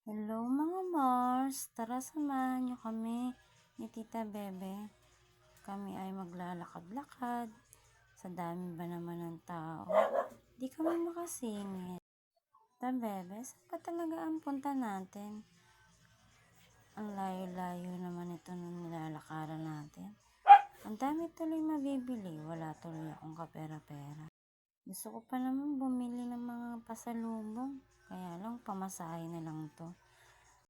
Hello mga Mars, tara samahan niyo kami ni Tita Bebe. Kami ay maglalakad-lakad. Sa dami ba naman ng tao? Di kami makasingit. Tita Bebe, saan pa talaga ang punta natin? Ang layo-layo naman ito nung nilalakaran natin. Ang dami tuloy mabibili, wala tuloy akong kapera-pera. Gusto ko pa naman bumili ng mga pasalubong, kaya lang pamasahe na lang to.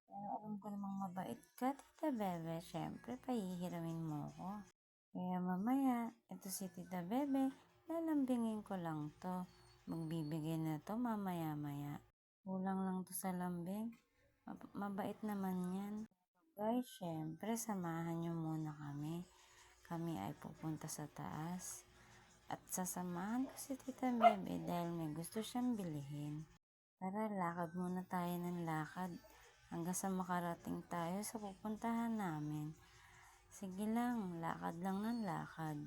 Pero alam ko namang mabait ka, Tita Bebe. Siyempre, pahihiramin mo ko. Kaya mamaya, ito si Tita Bebe, lalambingin ko lang to. Magbibigay na to mamaya-maya. Kulang lang to sa lambing. Mabait naman yan. Guys, siyempre, samahan nyo muna kami. Kami ay pupunta sa taas. At sasamahan ko si Tita Bebe dahil may gusto siyang bilhin. Tara, lakad muna tayo ng lakad hanggang sa makarating tayo sa pupuntahan namin. Sige lang, lakad lang ng lakad.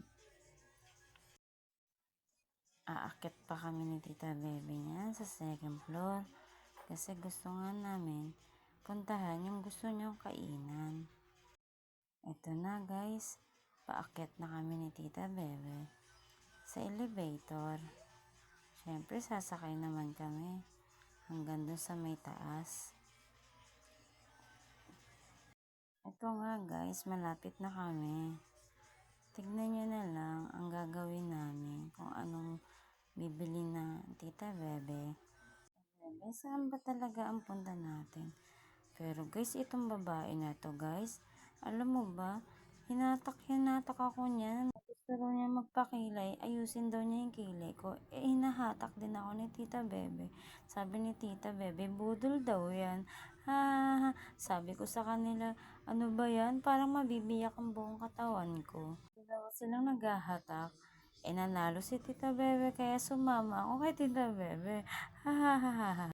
Aakyat pa kami ni Tita Bebe niyan sa second floor kasi gusto nga namin puntahan yung gusto niyang kainan. Ito na guys, paakyat na kami ni Tita Bebe sa elevator. Siyempre, sasakay naman kami hanggang dun sa may taas. Ito nga guys, malapit na kami. Tignan nyo na lang ang gagawin namin kung anong bibili na Tita Bebe. Bebe, saan ba talaga ang punta natin? Pero guys, itong babae na to guys, alam mo ba, hinatak ako niyan. Gusto raw niya magpakilay, ayusin daw niya yung kilay ko. Hinahatak din ako ni Tita Bebe. Sabi ni Tita Bebe, budol daw yan. Ha, sabi ko sa kanila, ano ba yan? Parang mabibiyak ang buong katawan ko. Dalawa silang naghahatak. Nanalo si Tita Bebe kaya sumama ako kay Tita Bebe. Ha ha ha ha.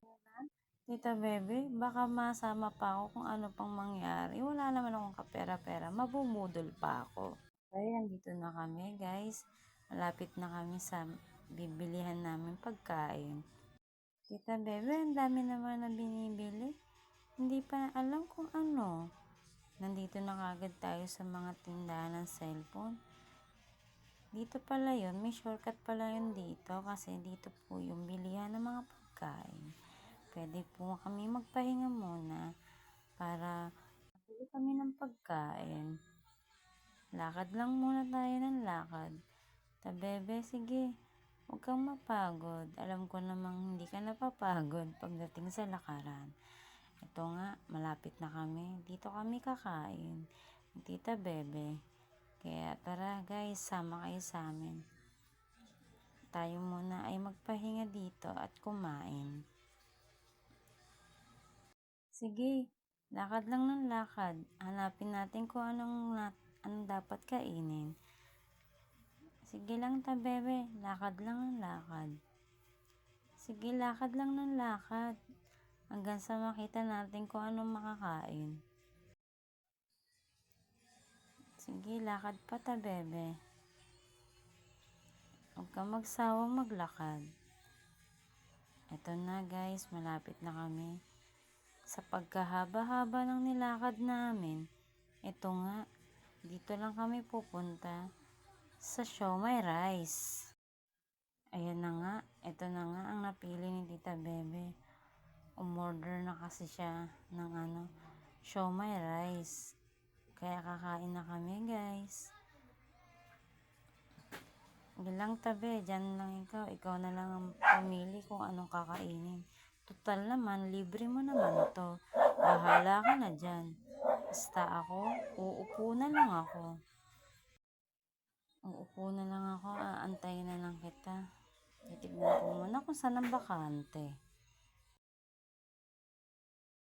Tita Bebe, baka masama pa ako kung ano pang mangyari. Wala naman akong kapera-pera. Mabumudol pa ako. Ay, nandito na kami guys. Malapit na kami sa bibilihan namin pagkain. Tita Bebe, ang dami naman na binibili. Hindi pa alam kung ano. Nandito na kagad tayo sa mga tindahan ng cellphone. Dito pala yun, may shortcut pala yun dito kasi dito po yung bilihan ng mga pagkain. Pwede po kami magpahinga muna para bili kami ng pagkain. Lakad lang muna tayo ng lakad. Bebe, sige, huwag kang mapagod. Alam ko namang hindi ka napapagod pagdating sa lakaran. Ito nga, malapit na kami. Dito kami kakain. Tita Bebe. Kaya tara guys, sama kayo sa amin. Tayo muna ay magpahinga dito at kumain. Sige, lakad lang ng lakad. Hanapin natin kung anong dapat kainin. Sige lang ta bebe, lakad lang ng lakad. Sige, lakad lang ng lakad. Hanggang sa makita natin kung anong makakain. Sige, lakad pa ta bebe. Huwag kang magsawang maglakad. Ito na guys, malapit na kami. Sa pagkahaba-haba ng nilakad namin, ito nga, dito lang kami pupunta sa Siomai Rice. Ayan na nga, ito na nga ang napili ni Tita Bebe. Umorder na kasi siya ng Siomai Rice. Kaya kakain na kami guys. Bilang tabi, dyan lang ikaw na lang ang pumili kung anong kakainin. Total naman, libre mo naman to. Bahala ka na dyan. Basta ako, uupo na lang ako. Aantayin na lang kita. Titignan ko muna kung saan ang bakante.